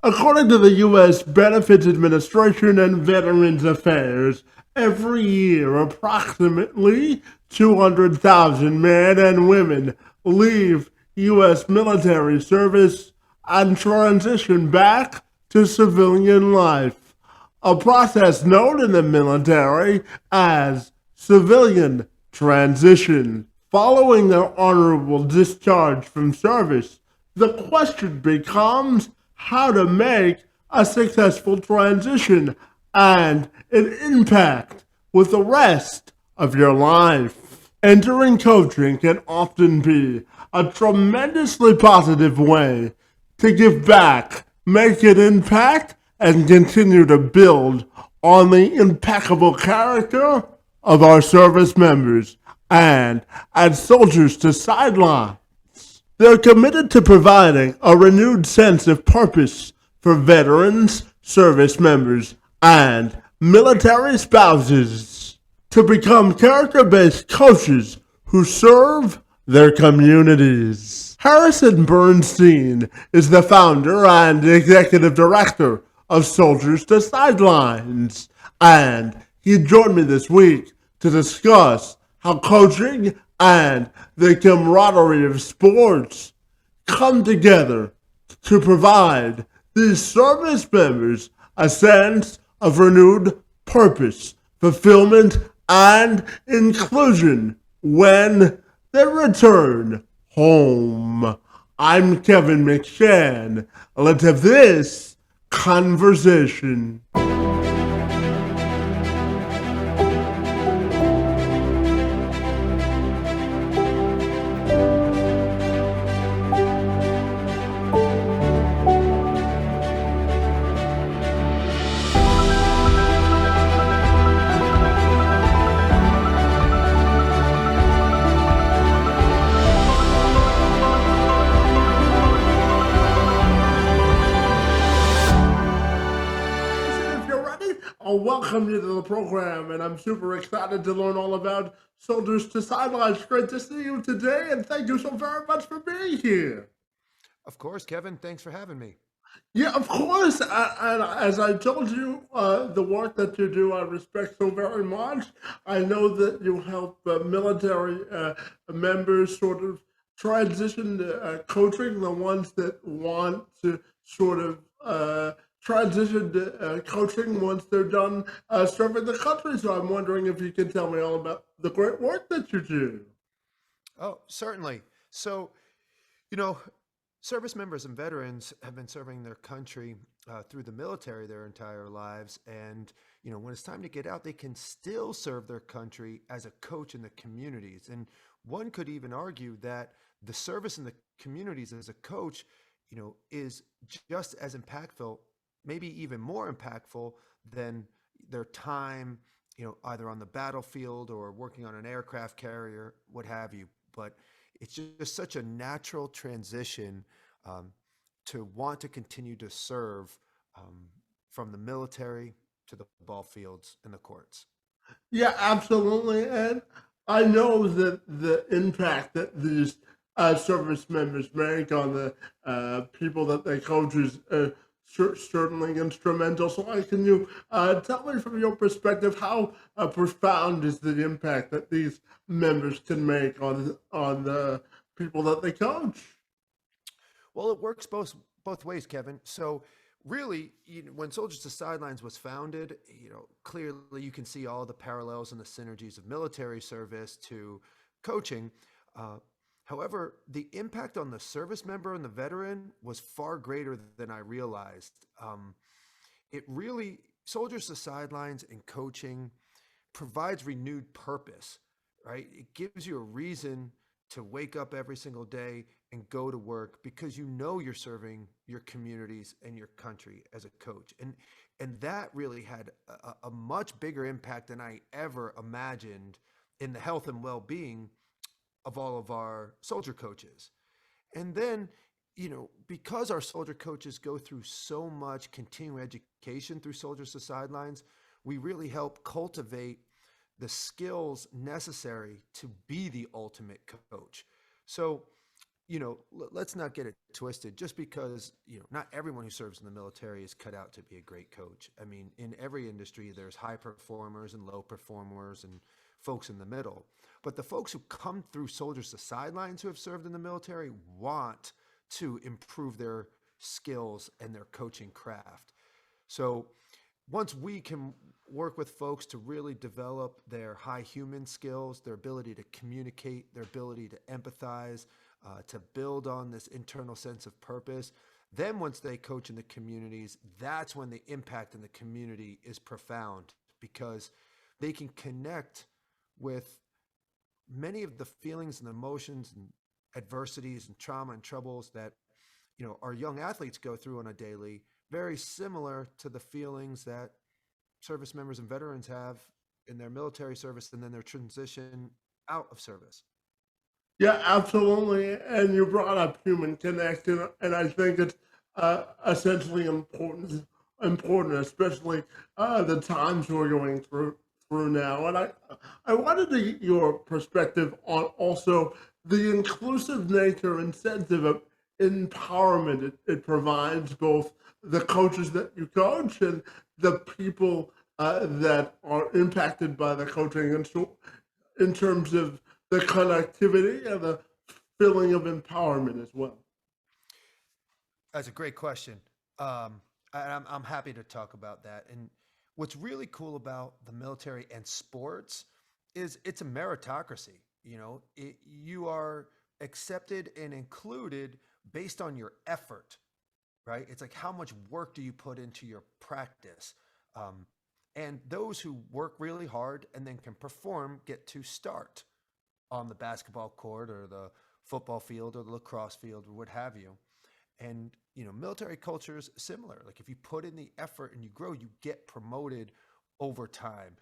According to the U.S. Benefits Administration and Veterans Affairs, every year approximately 200,000 men and women leave U.S. military service and transition back to civilian life, a process known in the military as civilian transition. Following their honorable discharge from service, the question becomes how to make a successful transition and an impact with the rest of your life. Entering coaching can often be a tremendously positive way to give back, make an impact, and continue to build on the impeccable character of our service members. And as Soldiers to Sidelines, they're committed to providing a renewed sense of purpose for veterans, service members, and military spouses to become character-based coaches who serve their communities. Harrison Bernstein is the founder and executive director of Soldiers to Sidelines, and he joined me this week to discuss how coaching and the camaraderie of sports come together to provide these service members a sense of renewed purpose, fulfillment, and inclusion when they return home. I'm Kevin McShann. Let's have this conversation. If you're ready, I'll welcome you to the program, and I'm super excited to learn all about Soldiers to Sidelines. Great to see you today, and thank you so very much for being here. Of course, Kevin. Thanks for having me. Yeah, of course. And as I told you, the work that you do, I respect so very much. I know that you help military members sort of transition to coaching, the ones that want to sort of transition to coaching once they're done serving the country. So I'm wondering if you can tell me all about the great work that you do. Oh, certainly. So, you know, service members and veterans have been serving their country through the military their entire lives. And, when it's time to get out, they can still serve their country as a coach in the communities. And one could even argue that the service in the communities as a coach, is just as impactful, maybe even more impactful than their time, either on the battlefield or working on an aircraft carrier, what have you. But it's just such a natural transition um, to want to continue to serve from the military to the ball fields and the courts. Yeah, absolutely. And I know that the impact that these service members make on the people that they coach is certainly instrumental. So, can you tell me from your perspective how profound is the impact that these members can make on the people that they coach? Well, it works both ways, Kevin. So really, when Soldiers to Sidelines was founded, clearly you can see all the parallels and the synergies of military service to coaching. Uh, However, the impact on the service member and the veteran was far greater than I realized. It really, Soldiers to Sidelines and coaching provides renewed purpose, right? It gives you a reason to wake up every single day and go to work because you're serving your communities and your country as a coach. And that really had a much bigger impact than I ever imagined in the health and well-being of all of our soldier coaches. And then, because our soldier coaches go through so much continuing education through Soldiers to Sidelines, we really help cultivate the skills necessary to be the ultimate coach. So, let's not get it twisted. Just because, not everyone who serves in the military is cut out to be a great coach. I mean, in every industry, there's high performers and low performers and folks in the middle. But the folks who come through Soldiers to Sidelines who have served in the military want to improve their skills and their coaching craft. So once we can work with folks to really develop their high human skills, their ability to communicate, their ability to empathize, to build on this internal sense of purpose, then once they coach in the communities, that's when the impact in the community is profound, because they can connect with many of the feelings and emotions and adversities and trauma and troubles that our young athletes go through on a daily, very similar to the feelings that service members and veterans have in their military service and then their transition out of service. Yeah, absolutely. And you brought up human connection, and I think it's essentially important, especially the times we're going through now. And I wanted to get your perspective on also the inclusive nature and sense of empowerment it provides both the coaches that you coach and the people that are impacted by the coaching, and so in terms of the connectivity and the feeling of empowerment as well. That's a great question. I'm happy to talk about that. And what's really cool about the military and sports is it's a meritocracy. You are accepted and included based on your effort, right? It's like, how much work do you put into your practice? And those who work really hard and then can perform get to start on the basketball court or the football field or the lacrosse field or what have you. And, military culture is similar. Like, if you put in the effort and you grow, you get promoted over time.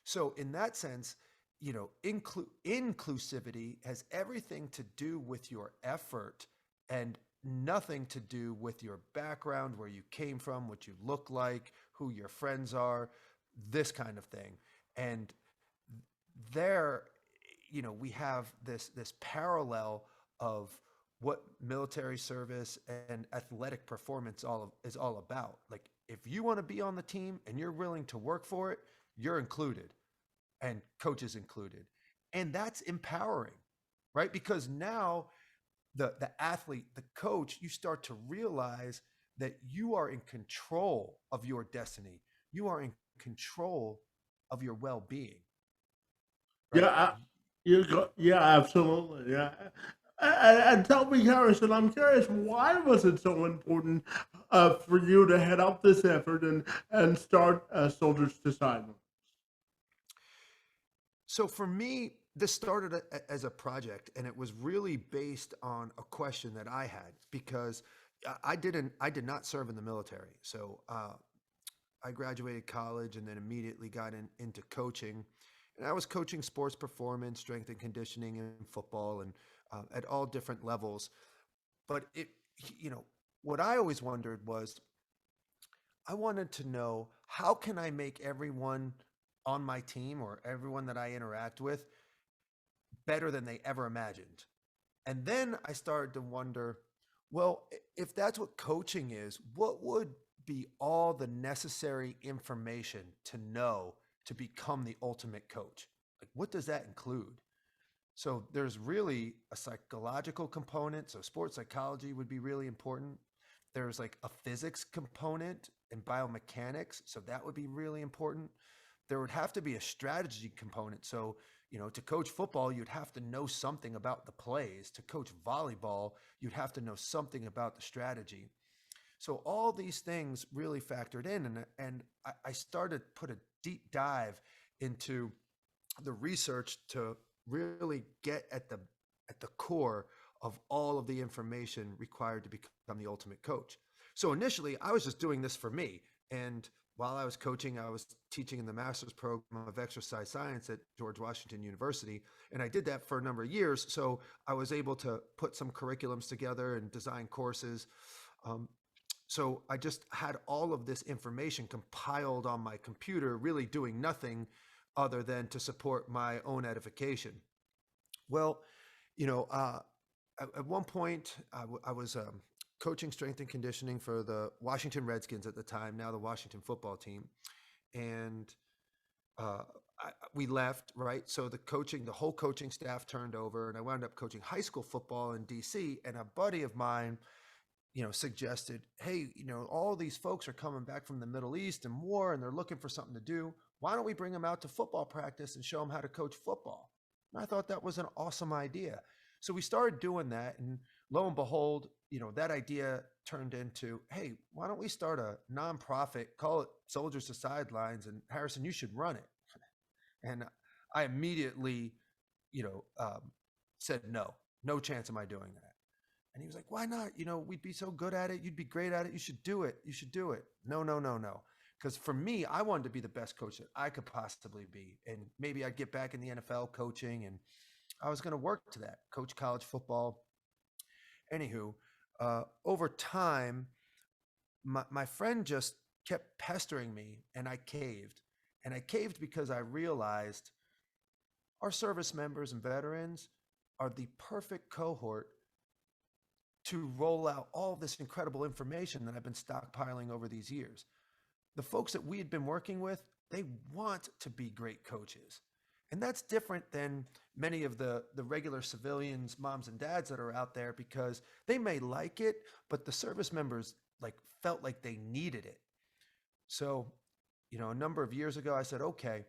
So in that sense, inclusivity has everything to do with your effort and nothing to do with your background, where you came from, what you look like, who your friends are, this kind of thing. And there, we have this parallel of what military service and athletic performance is all about. Like, if you want to be on the team and you're willing to work for it, you're included, and coaches included. And that's empowering, right? Because now the athlete, the coach, you start to realize that you are in control of your destiny. You are in control of your well-being, Yeah, right? yeah, absolutely. Yeah. And tell me, Harrison, I'm curious, why was it so important for you to head up this effort and start Soldiers to Silence? So for me, this started as a project, and it was really based on a question that I had, because I did not serve in the military. So I graduated college and then immediately got into coaching. And I was coaching sports performance, strength and conditioning, and football, and at all different levels. But you know, what I always wondered was, I wanted to know, how can I make everyone on my team or everyone that I interact with better than they ever imagined? And then I started to wonder, well, if that's what coaching is, what would be all the necessary information to know to become the ultimate coach? Like, what does that include? So there's really a psychological component. So sports psychology would be really important. There's like a physics component and biomechanics. So that would be really important. There would have to be a strategy component. So, to coach football, you'd have to know something about the plays. To coach volleyball, you'd have to know something about the strategy. So all these things really factored in. And I started to put a deep dive into the research to really get at the core of all of the information required to become the ultimate coach. So initially, I was just doing this for me. And while I was coaching, I was teaching in the master's program of exercise science at George Washington University. And I did that for a number of years. So I was able to put some curriculums together and design courses. So I just had all of this information compiled on my computer, really doing nothing other than to support my own edification. Well, you know, uh, at one point, I was coaching strength and conditioning for the Washington Redskins at the time, now the Washington football team. And uh, we left, right? So the whole coaching staff turned over, and I wound up coaching high school football in DC. And a buddy of mine, suggested, hey, all these folks are coming back from the Middle East and war, and they're looking for something to do. Why don't we bring them out to football practice and show them how to coach football? And I thought that was an awesome idea. So we started doing that, and lo and behold, that idea turned into, hey, why don't we start a nonprofit, call it Soldiers to Sidelines, and Harrison, you should run it. And I immediately, you know, um, said, no chance am I doing that. And he was like, why not? We'd be so good at it. You'd be great at it. You should do it. You should do it. No, no, no, no. Because for me, I wanted to be the best coach that I could possibly be. And maybe I'd get back in the NFL coaching, and I was going to work to that, coach college football. Anywho, over time, my friend just kept pestering me, and I caved. And I caved because I realized our service members and veterans are the perfect cohort to roll out all this incredible information that I've been stockpiling over these years. The folks that we had been working with, they want to be great coaches. And that's different than many of the regular civilians, moms and dads that are out there, because they may like it, but the service members felt like they needed it. So, a number of years ago, I said, okay,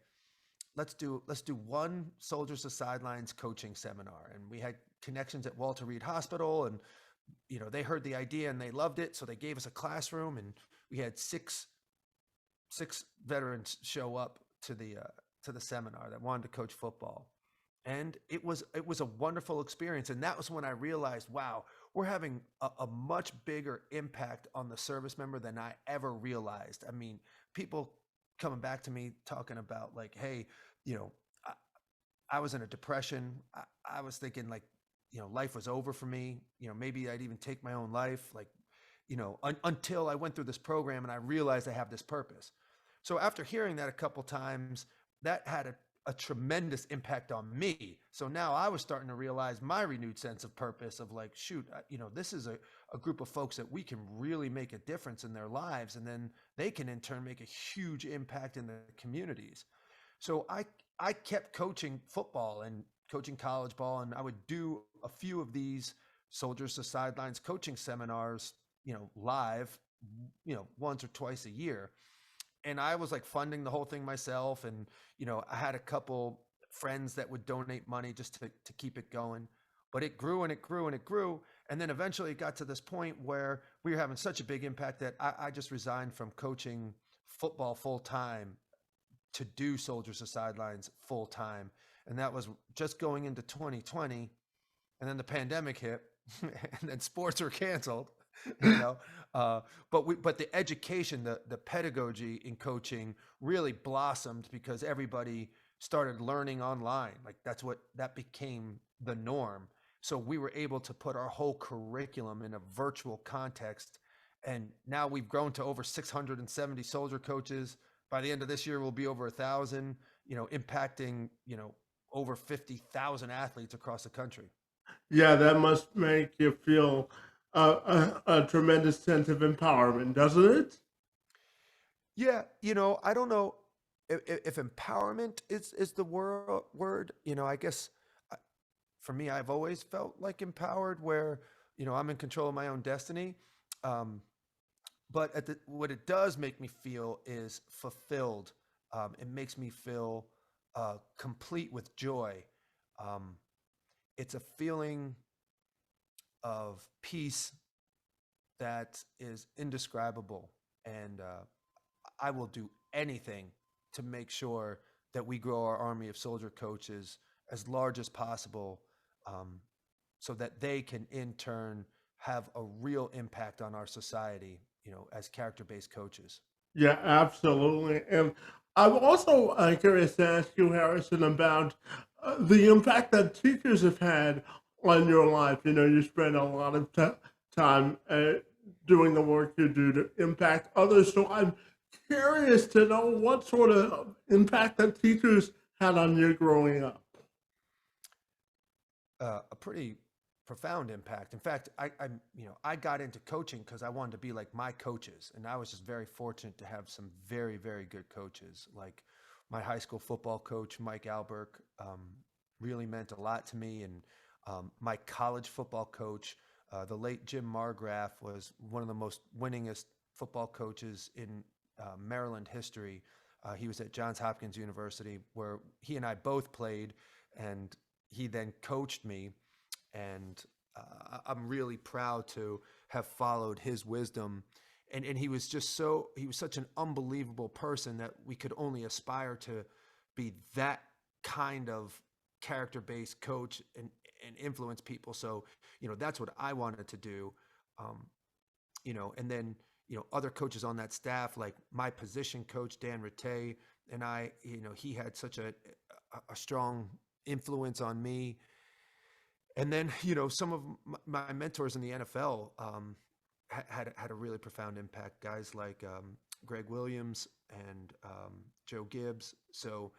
let's do one Soldiers to Sidelines coaching seminar. And we had connections at Walter Reed Hospital, and they heard the idea and they loved it. So they gave us a classroom, and we had six veterans show up to the seminar that wanted to coach football. And it was a wonderful experience. And that was when I realized, wow, we're having a much bigger impact on the service member than I ever realized. I mean, people coming back to me talking about hey, I was in a depression. I was thinking life was over for me. Maybe I'd even take my own life, until I went through this program and I realized I have this purpose. So after hearing that a couple times, that had a tremendous impact on me. So now I was starting to realize my renewed sense of purpose of shoot, this is a group of folks that we can really make a difference in their lives. And then they can in turn make a huge impact in the communities. So I kept coaching football and coaching college ball, and I would do a few of these Soldiers to Sidelines coaching seminars, live, once or twice a year. And I was funding the whole thing myself. And, I had a couple friends that would donate money just to keep it going. But it grew and it grew and it grew. And then eventually it got to this point where we were having such a big impact that I just resigned from coaching football full time to do Soldiers to Sidelines full time. And that was just going into 2020. And then the pandemic hit and then sports were canceled. But the education, the pedagogy in coaching really blossomed because everybody started learning online. That became the norm. So we were able to put our whole curriculum in a virtual context. And now we've grown to over 670 soldier coaches. By the end of this year, we'll be over 1,000, impacting, over 50,000 athletes across the country. Yeah, that must make you feel a tremendous sense of empowerment, doesn't it? Yeah, I don't know if empowerment is the word. I guess for me, I've always felt empowered, where I'm in control of my own destiny. But what it does make me feel is fulfilled. It makes me feel complete with joy. It's a feeling of peace that is indescribable. And I will do anything to make sure that we grow our army of soldier coaches as large as possible, so that they can in turn have a real impact on our society, as character-based coaches. Yeah, absolutely. And I'm also curious to ask you, Harrison, about the impact that teachers have had on your life. You spend a lot of time doing the work you do to impact others. So I'm curious to know what sort of impact that teachers had on you growing up. A pretty profound impact. In fact, I got into coaching because I wanted to be like my coaches, and I was just very fortunate to have some very, very good coaches. Like my high school football coach, Mike Alberg, really meant a lot to me, and my college football coach, the late Jim Margraf, was one of the most winningest football coaches in Maryland history. He was at Johns Hopkins University, where he and I both played, and he then coached me. And I'm really proud to have followed his wisdom. And he was he was such an unbelievable person that we could only aspire to be that kind of character-based coach and influence people. So, that's what I wanted to do. And then, other coaches on that staff, like my position coach, Dan Rattay, and I, he had such a strong influence on me. And then, some of my mentors in the NFL had a really profound impact. Guys like Greg Williams and Joe Gibbs. So,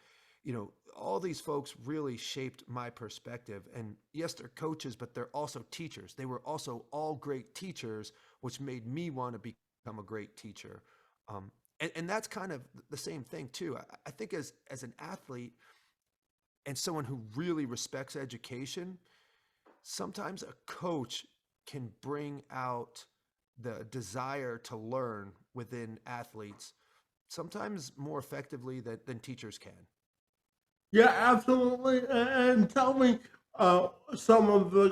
all these folks really shaped my perspective. And yes, they're coaches, but they're also teachers. They were also all great teachers, which made me want to become a great teacher. And that's kind of the same thing too. I think as an athlete and someone who really respects education, sometimes a coach can bring out the desire to learn within athletes, sometimes more effectively than teachers can. Yeah, absolutely. And tell me some of the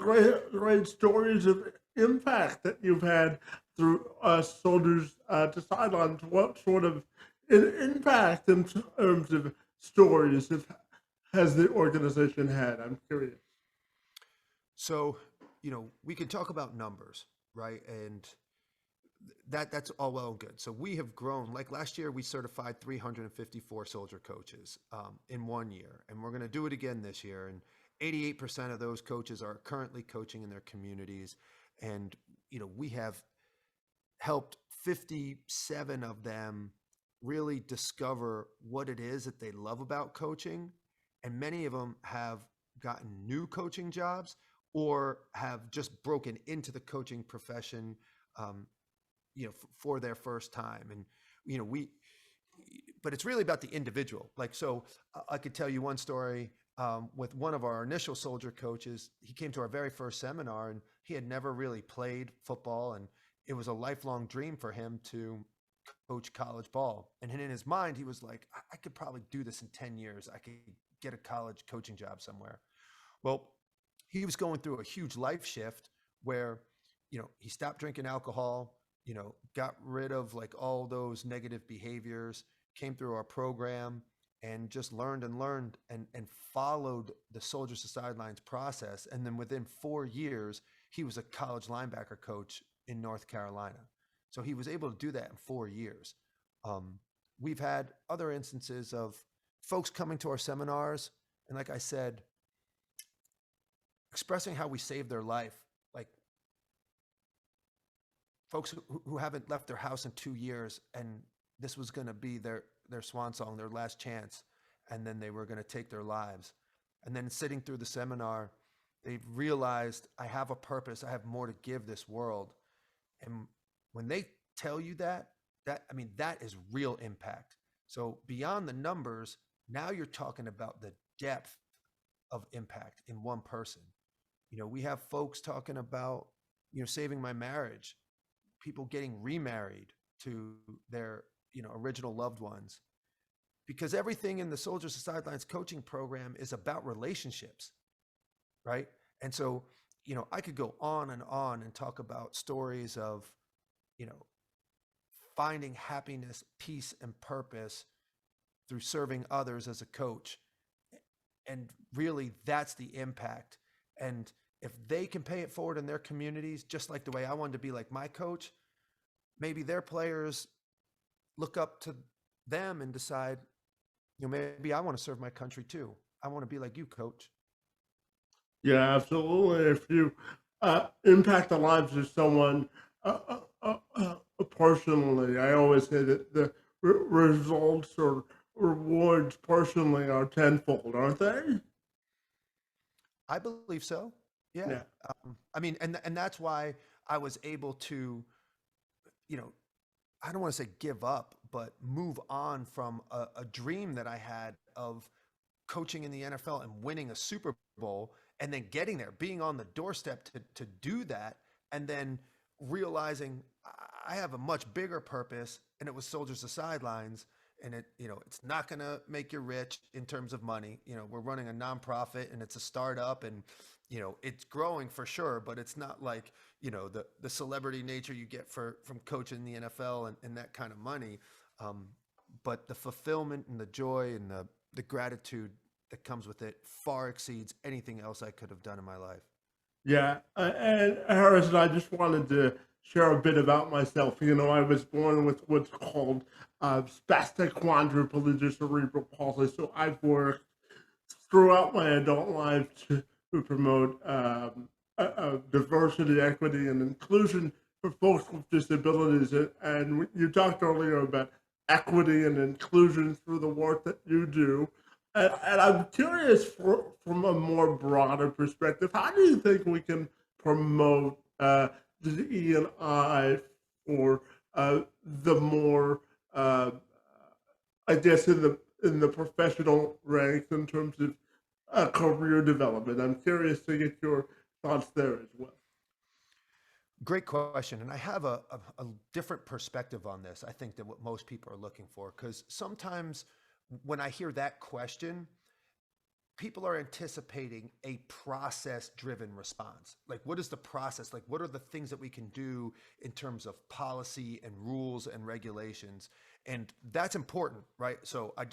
great stories of impact that you've had through Soldiers to Sidelines. What sort of impact in terms of stories has the organization had? I'm curious. So, we can talk about numbers, right? And that's all well and good. So we have grown. Like last year, we certified 354 soldier coaches in 1 year, and we're going to do it again this year. And 88% of those coaches are currently coaching in their communities, and we have helped 57 of them really discover what it is that they love about coaching, and many of them have gotten new coaching jobs or have just broken into the coaching profession. For their first time. And, but it's really about the individual. Like, so I could tell you one story with one of our initial soldier coaches. He came to our very first seminar and he had never really played football. And it was a lifelong dream for him to coach college ball. And in his mind, he was like, I could probably do this in 10 years. I could get a college coaching job somewhere. Well, he was going through a huge life shift where, he stopped drinking alcohol, got rid of like all those negative behaviors, came through our program and just learned and followed the Soldiers to Sidelines process. And then within 4 years, he was a college linebacker coach in North Carolina. So he was able to do that in 4 years. We've had other instances of folks coming to our seminars. And like I said, expressing how we saved their life. Like, folks who haven't left their house in 2 years, and this was going to be their swan song, their last chance, and then they were going to take their lives. And then sitting through the seminar, they realized, I have a purpose. I have more to give this world. And when they tell you that is real impact. So beyond the numbers, now you're talking about the depth of impact in one person. We have folks talking about, saving my marriage, people getting remarried to their, original loved ones, because everything in the Soldiers to Sidelines coaching program is about relationships, right? And so, I could go on and talk about stories of, finding happiness, peace, and purpose through serving others as a coach. And really, that's the impact. And if they can pay it forward in their communities, just like the way I wanted to be like my coach, maybe their players look up to them and decide, maybe I want to serve my country too. I want to be like you, coach. Yeah, absolutely. If you impact the lives of someone personally, I always say that the results or rewards personally are tenfold, aren't they? I believe so. Yeah. Yeah. I mean, and that's why I was able to, you know, I don't want to say give up, but move on from a dream that I had of coaching in the NFL and winning a Super Bowl and then getting there, being on the doorstep to do that, and then realizing I have a much bigger purpose, and it was Soldiers to Sidelines. And it's not going to make you rich in terms of money. We're running a nonprofit and it's a startup, and it's growing for sure, but it's not like the celebrity nature you get from coaching the NFL and that kind of money. Um, but the fulfillment and the joy and the gratitude that comes with it far exceeds anything else I could have done in my life. Yeah, and Harrison, I just wanted to share a bit about myself. I was born with what's called spastic quadriplegia cerebral palsy, so I've worked throughout my adult life to promote diversity, equity, and inclusion for folks with disabilities. And you talked earlier about equity and inclusion through the work that you do. And I'm curious, from a more broader perspective, how do you think we can promote the E&I for the more, I guess, in the professional ranks in terms of career development? I'm curious to get your thoughts there as well. Great question. And I have a different perspective on this, I think, than what most people are looking for. Because sometimes when I hear that question, people are anticipating a process driven response. Like, what is the process? Like, what are the things that we can do in terms of policy and rules and regulations? And that's important, right? So I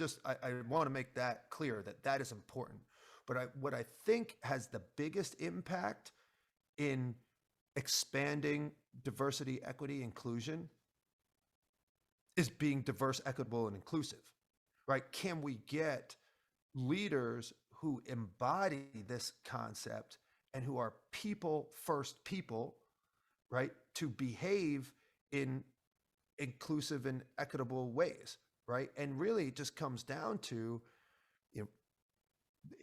want to make that clear that that is important. But what I think has the biggest impact in expanding diversity, equity, inclusion is being diverse, equitable, and inclusive, right? Can we get leaders who embody this concept and who are people first people, right, to behave in inclusive and equitable ways, right? And really it just comes down to,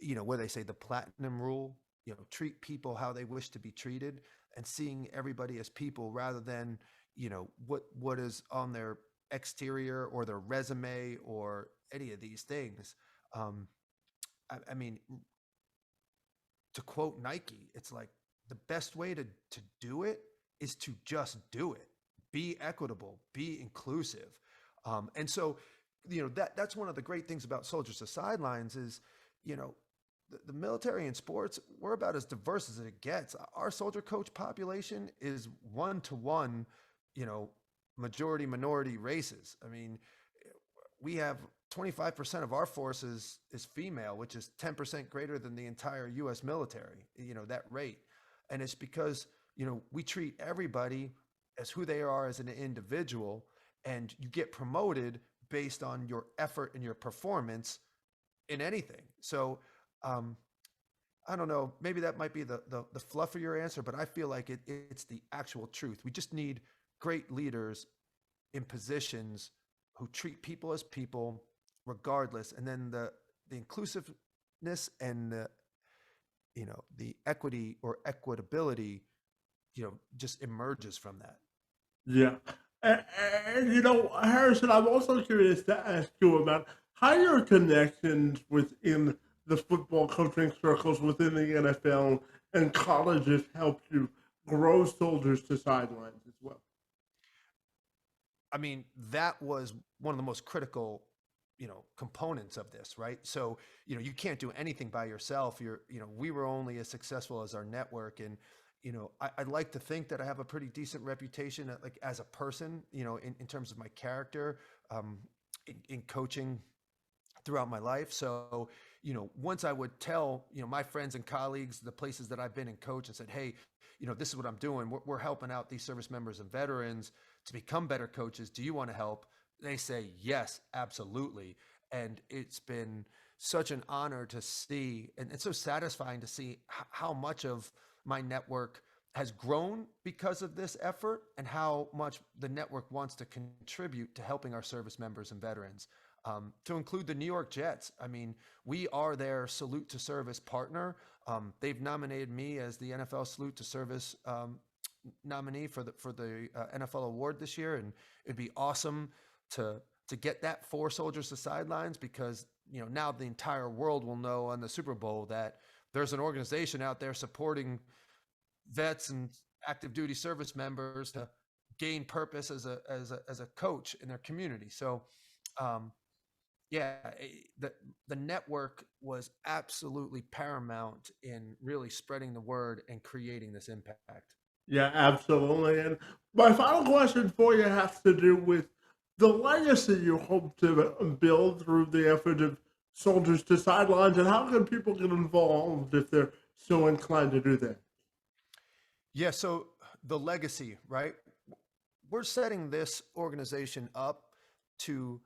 you know, where they say the platinum rule, treat people how they wish to be treated, and seeing everybody as people rather than, what is on their exterior or their resume or any of these things. Um, I mean, to quote Nike, it's like the best way to do it is to just do it. Be equitable, be inclusive. And so, that's one of the great things about Soldiers to Sidelines is, you know, the military and sports, we're about as diverse as it gets. Our soldier coach population is 1-to-1, you know, majority minority races. I mean, we have 25% of our forces is female, which is 10% greater than the entire US military, that rate. And it's because, we treat everybody as who they are as an individual, and you get promoted based on your effort and your performance in anything. So, um, I don't know, maybe that might be the fluffier answer, but I feel like it's the actual truth. We just need great leaders in positions who treat people as people regardless, and then the inclusiveness and the equity or equitability just emerges from that. Yeah. And, Harrison, I'm also curious to ask you about how your connections within the football coaching circles within the NFL and colleges helped you grow Soldiers to Sidelines as well. I mean, that was one of the most critical, components of this, right? So, you can't do anything by yourself. We were only as successful as our network. And, I'd like to think that I have a pretty decent reputation, like as a person, in terms of my character, in coaching throughout my life. So, once I would tell, my friends and colleagues, the places that I've been and coach and said, hey, this is what I'm doing. We're helping out these service members and veterans to become better coaches. Do you want to help? They say, yes, absolutely. And it's been such an honor to see, and it's so satisfying to see how much of my network has grown because of this effort and how much the network wants to contribute to helping our service members and veterans. to include the New York Jets. I mean, we are their salute to service partner. They've nominated me as the NFL salute to service nominee for the NFL award this year, and it'd be awesome to get that for Soldiers to Sidelines, because now the entire world will know on the Super Bowl that there's an organization out there supporting vets and active duty service members to gain purpose as a coach in their community. So yeah, the network was absolutely paramount in really spreading the word and creating this impact. Yeah, absolutely. And my final question for you has to do with the legacy you hope to build through the effort of Soldiers to Sidelines, and how can people get involved if they're so inclined to do that? Yeah, so the legacy, right? We're setting this organization up to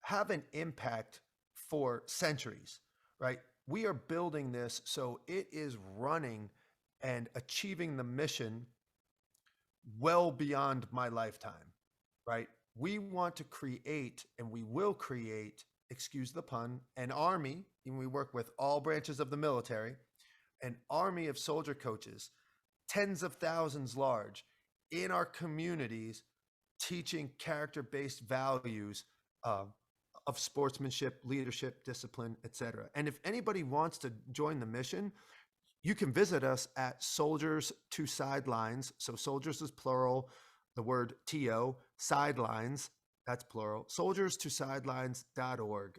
have an impact for centuries, right? We are building this so it is running and achieving the mission well beyond my lifetime, right? We want to create, and we will create, excuse the pun, an army, and we work with all branches of the military, an army of soldier coaches, tens of thousands large, in our communities, teaching character-based values of sportsmanship, leadership, discipline, etc. And if anybody wants to join the mission, you can visit us at Soldiers to Sidelines. So soldiers is plural, the word TO, sidelines, that's plural, soldierstosidelines.org.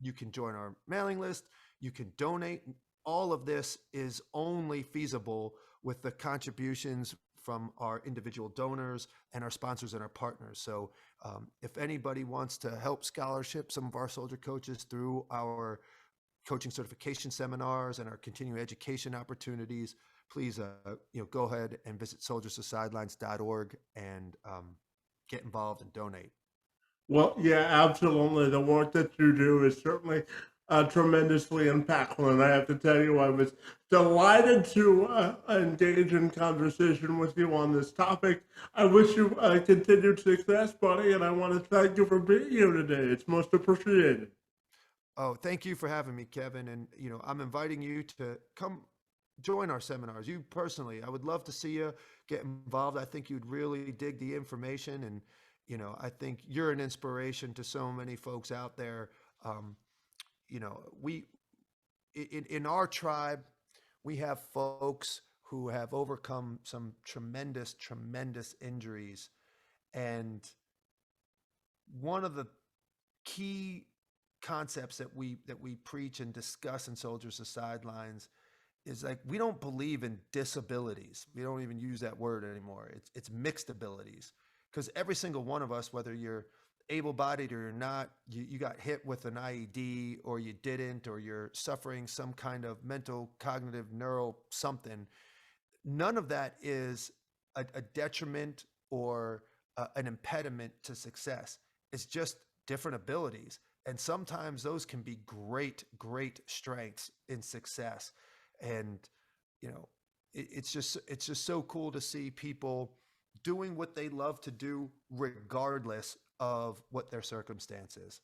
You can join our mailing list, you can donate. All of this is only feasible with the contributions from our individual donors and our sponsors and our partners. So if anybody wants to help scholarship some of our soldier coaches through our coaching certification seminars and our continuing education opportunities, please go ahead and visit soldierstosidelines.org and get involved and donate. Well, yeah, absolutely. The work that you do is certainly tremendously impactful. And I have to tell you, I was delighted to engage in conversation with you on this topic. I wish you continued success, buddy, and I want to thank you for being here today. It's most appreciated. Oh, thank you for having me, Kevin. And, I'm inviting you to come join our seminars. You personally, I would love to see you get involved. I think you'd really dig the information. And, I think you're an inspiration to so many folks out there. We, in our tribe, we have folks who have overcome some tremendous, tremendous injuries. And one of the key concepts that we preach and discuss in Soldiers to Sidelines is, like, we don't believe in disabilities. We don't even use that word anymore. It's mixed abilities, because every single one of us, whether you're able-bodied or you're not, you got hit with an IED or you didn't, or you're suffering some kind of mental, cognitive, neural something, none of that is a detriment or an impediment to success. It's just different abilities. And sometimes those can be great, great strengths in success. And, it's just so cool to see people doing what they love to do, regardless of what their circumstances.